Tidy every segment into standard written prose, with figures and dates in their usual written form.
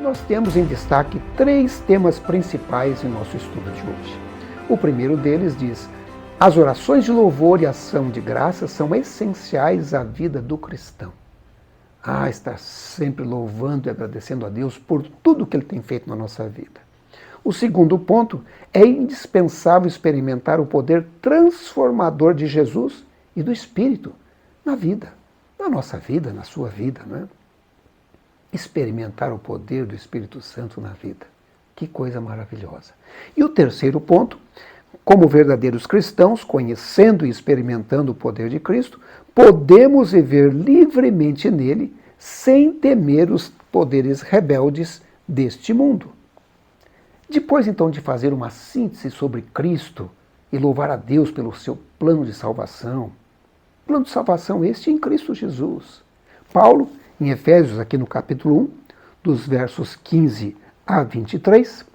nós temos em destaque 3 temas principais em nosso estudo de hoje. O primeiro deles diz: as orações de louvor e ação de graça são essenciais à vida do cristão. Estar sempre louvando e agradecendo a Deus por tudo que Ele tem feito na nossa vida. O segundo ponto: é indispensável experimentar o poder transformador de Jesus e do Espírito na vida, na nossa vida, na sua vida, não é? Experimentar o poder do Espírito Santo na vida. Que coisa maravilhosa. E o terceiro ponto: como verdadeiros cristãos, conhecendo e experimentando o poder de Cristo, podemos viver livremente nele, sem temer os poderes rebeldes deste mundo. Depois, então, de fazer uma síntese sobre Cristo e louvar a Deus pelo seu plano de salvação este em Cristo Jesus, Paulo, em Efésios, aqui no capítulo 1, dos versos 15 a 23,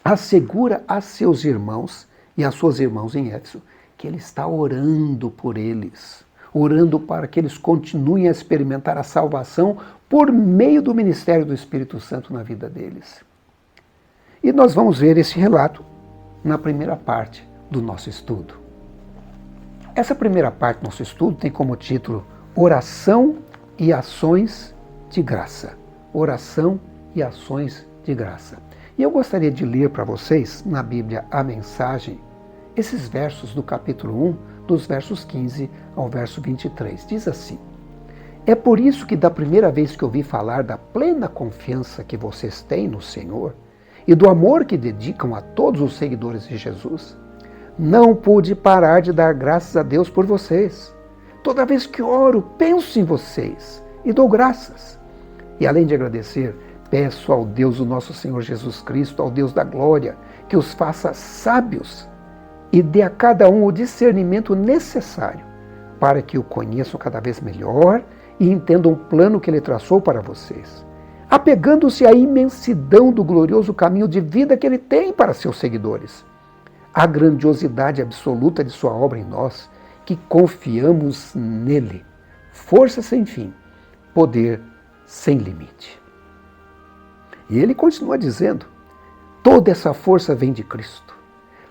assegura a seus irmãos e às suas irmãs em Éfeso que ele está orando por eles, orando para que eles continuem a experimentar a salvação por meio do ministério do Espírito Santo na vida deles. E nós vamos ver esse relato na primeira parte do nosso estudo. Essa primeira parte do nosso estudo tem como título Oração e Ações de Graça. Oração e Ações de Graça. E eu gostaria de ler para vocês, na Bíblia, a mensagem, esses versos do capítulo 1, dos versos 15 ao verso 23. Diz assim: é por isso que da primeira vez que ouvi falar da plena confiança que vocês têm no Senhor e do amor que dedicam a todos os seguidores de Jesus, não pude parar de dar graças a Deus por vocês. Toda vez que oro, penso em vocês e dou graças. E além de agradecer, peço ao Deus, o nosso Senhor Jesus Cristo, ao Deus da glória, que os faça sábios e dê a cada um o discernimento necessário para que o conheçam cada vez melhor e entendam o plano que Ele traçou para vocês, apegando-se à imensidão do glorioso caminho de vida que Ele tem para seus seguidores, a grandiosidade absoluta de sua obra em nós, que confiamos nele, força sem fim, poder sem limite. E ele continua dizendo: toda essa força vem de Cristo.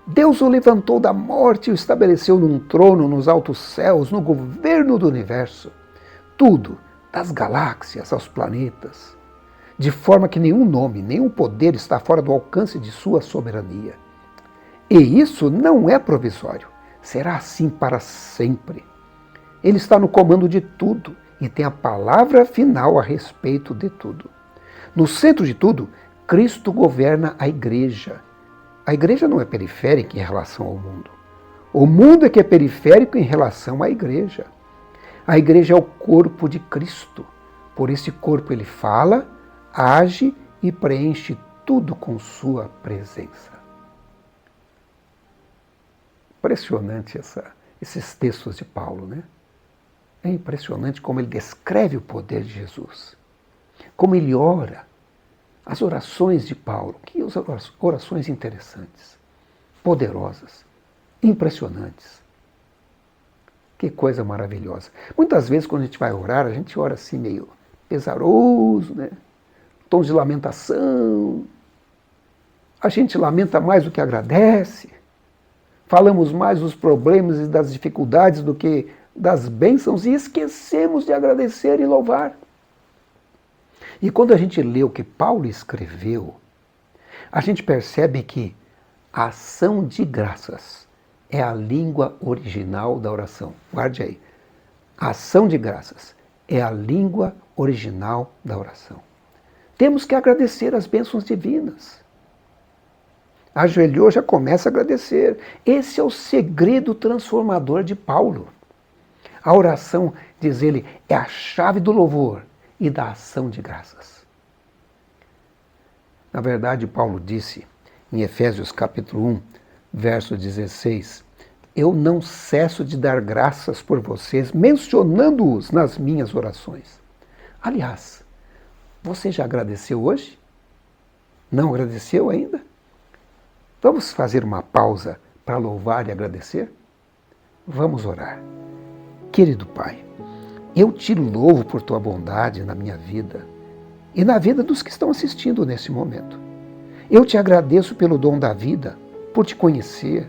Deus o levantou da morte e o estabeleceu num trono nos altos céus, no governo do universo. Tudo, das galáxias aos planetas, de forma que nenhum nome, nenhum poder está fora do alcance de sua soberania. E isso não é provisório, será assim para sempre. Ele está no comando de tudo e tem a palavra final a respeito de tudo. No centro de tudo, Cristo governa a igreja. A igreja não é periférica em relação ao mundo. O mundo é que é periférico em relação à igreja. A igreja é o corpo de Cristo. Por esse corpo ele fala, age e preenche tudo com sua presença. Impressionante esses textos de Paulo, né? É impressionante como ele descreve o poder de Jesus. Como ele ora. As orações de Paulo, que orações interessantes, poderosas, impressionantes. Que coisa maravilhosa. Muitas vezes, quando a gente vai orar, a gente ora assim meio pesaroso, né? Tons de lamentação. A gente lamenta mais do que agradece. Falamos mais dos problemas e das dificuldades do que das bênçãos e esquecemos de agradecer e louvar. E quando a gente lê o que Paulo escreveu, a gente percebe que a ação de graças é a língua original da oração. Guarde aí. A ação de graças é a língua original da oração. Temos que agradecer as bênçãos divinas. Ajoelhou, já começa a agradecer. Esse é o segredo transformador de Paulo. A oração, diz ele, é a chave do louvor e da ação de graças. Na verdade, Paulo disse em Efésios capítulo 1, verso 16, eu não cesso de dar graças por vocês, mencionando-os nas minhas orações. Aliás, você já agradeceu hoje? Não agradeceu ainda? Vamos fazer uma pausa para louvar e agradecer? Vamos orar. Querido Pai, eu te louvo por tua bondade na minha vida. e na vida dos que estão assistindo nesse momento. Eu te agradeço pelo dom da vida, por te conhecer,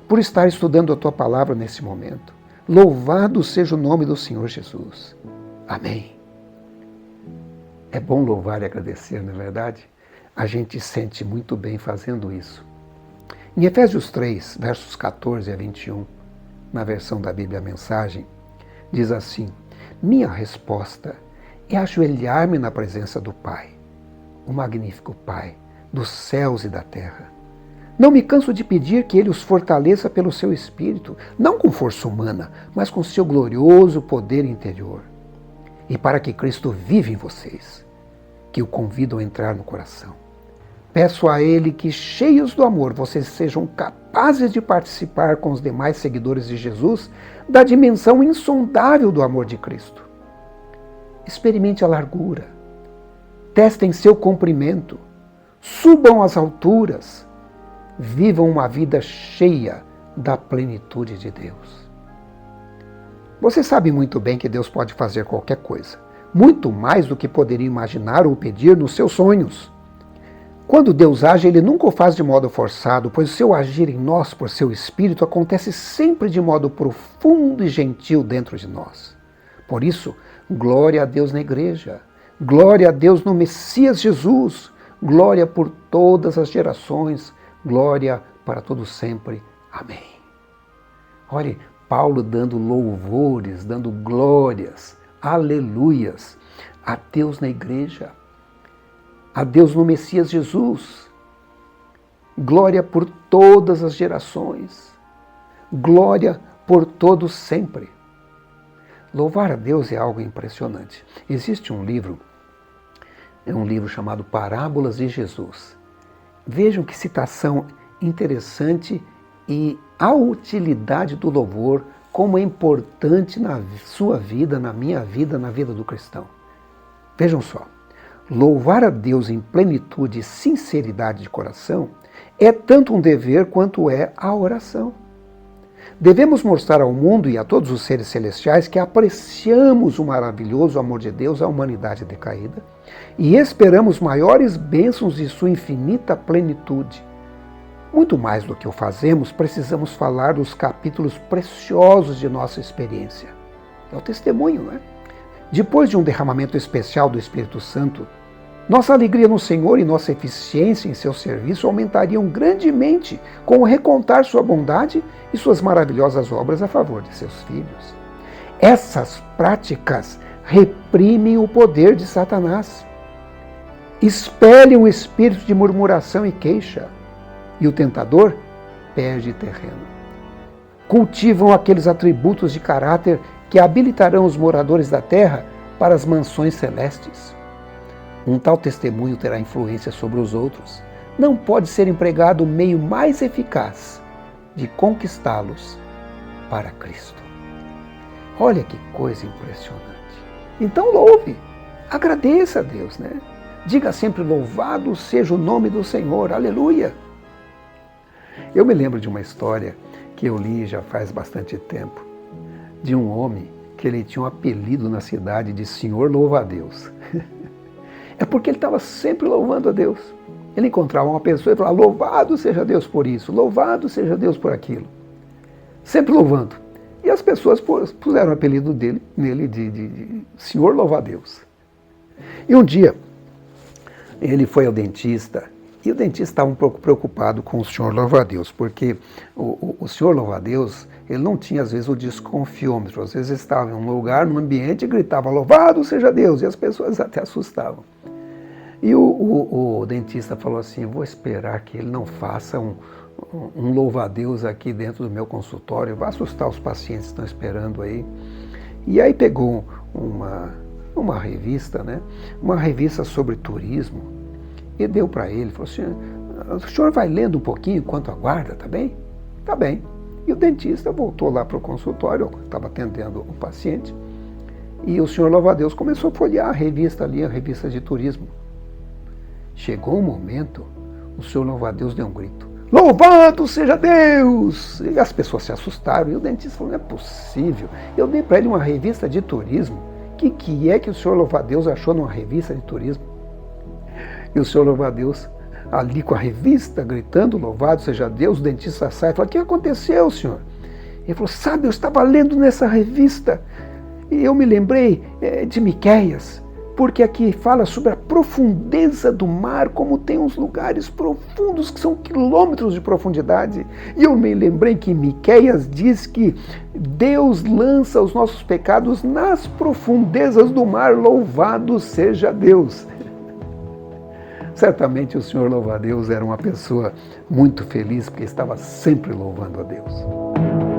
por estar estudando a tua palavra nesse momento. Louvado seja o nome do Senhor Jesus. Amém. É bom louvar e agradecer, não é verdade? A gente sente muito bem fazendo isso. Em Efésios 3, versos 14 a 21, na versão da Bíblia Mensagem, diz assim: minha resposta é ajoelhar-me na presença do Pai, o magnífico Pai dos céus e da terra. Não me canso de pedir que Ele os fortaleça pelo seu Espírito, não com força humana, mas com seu glorioso poder interior. E para que Cristo viva em vocês, que o convidam a entrar no coração. Peço a Ele que, cheios do amor, vocês sejam capazes de participar com os demais seguidores de Jesus da dimensão insondável do amor de Cristo. Experimente a largura, testem seu comprimento, subam às alturas, vivam uma vida cheia da plenitude de Deus. Você sabe muito bem que Deus pode fazer qualquer coisa, muito mais do que poderia imaginar ou pedir nos seus sonhos. Quando Deus age, Ele nunca o faz de modo forçado, pois o seu agir em nós por seu Espírito acontece sempre de modo profundo e gentil dentro de nós. Por isso, glória a Deus na igreja, glória a Deus no Messias Jesus, glória por todas as gerações, glória para todo sempre. Amém. Olhe, Paulo dando louvores, dando glórias, aleluias a Deus na igreja, a Deus no Messias Jesus, glória por todas as gerações, glória por todo sempre. Louvar a Deus é algo impressionante. Existe um livro, é um livro chamado Parábolas de Jesus. Vejam que citação interessante e a utilidade do louvor, como é importante na sua vida, na minha vida, na vida do cristão. Vejam só. Louvar a Deus em plenitude e sinceridade de coração é tanto um dever quanto é a oração. Devemos mostrar ao mundo e a todos os seres celestiais que apreciamos o maravilhoso amor de Deus à humanidade decaída e esperamos maiores bênçãos de sua infinita plenitude. Muito mais do que o fazemos, precisamos falar dos capítulos preciosos de nossa experiência. É o testemunho, não é? Depois de um derramamento especial do Espírito Santo, nossa alegria no Senhor e nossa eficiência em seu serviço aumentariam grandemente com o recontar sua bondade e suas maravilhosas obras a favor de seus filhos. Essas práticas reprimem o poder de Satanás, expelem o espírito de murmuração e queixa, e o tentador perde terreno. Cultivam aqueles atributos de caráter que habilitarão os moradores da terra para as mansões celestes. Um tal testemunho terá influência sobre os outros. Não pode ser empregado o meio mais eficaz de conquistá-los para Cristo. Olha que coisa impressionante. Então louve, agradeça a Deus, né? Diga sempre: louvado seja o nome do Senhor, aleluia. Eu me lembro de uma história que eu li já faz bastante tempo, de um homem que ele tinha um apelido na cidade de Senhor Louva-a-Deus. É porque ele estava sempre louvando a Deus. Ele encontrava uma pessoa e falava: louvado seja Deus por isso, louvado seja Deus por aquilo. Sempre louvando. E as pessoas puseram o apelido nele de Senhor Louva-a-Deus. E um dia, ele foi ao dentista, e o dentista estava um pouco preocupado com o Senhor Louva-a-Deus, porque o Senhor Louva-a-Deus, ele não tinha, às vezes, o desconfiômetro. Às vezes estava em um lugar, num ambiente, e gritava: louvado seja Deus, e as pessoas até assustavam. E o dentista falou assim: vou esperar que ele não faça um louva-a-Deus aqui dentro do meu consultório, vai assustar os pacientes que estão esperando aí. E aí pegou uma revista, né? Uma revista sobre turismo, e deu para ele, falou assim: o senhor vai lendo um pouquinho enquanto aguarda, tá bem? Tá bem. E o dentista voltou lá para o consultório, estava atendendo o paciente, e o senhor Louva-a-Deus começou a folhear a revista ali, a revista de turismo. Chegou um momento, o senhor Louva-a-Deus deu um grito: louvado seja Deus! E as pessoas se assustaram, e o dentista falou: não é possível, eu dei para ele uma revista de turismo, que é que o senhor Louva-a-Deus achou numa revista de turismo? E o senhor, louva a Deus, ali com a revista, gritando, louvado seja Deus, o dentista sai e fala, o que aconteceu, senhor? Ele falou, sabe, eu estava lendo nessa revista e eu me lembrei de Miqueias, porque aqui fala sobre a profundeza do mar, como tem uns lugares profundos que são quilômetros de profundidade. E eu me lembrei que Miqueias diz que Deus lança os nossos pecados nas profundezas do mar, louvado seja Deus. Certamente o senhor, louva a Deus, era uma pessoa muito feliz, porque estava sempre louvando a Deus.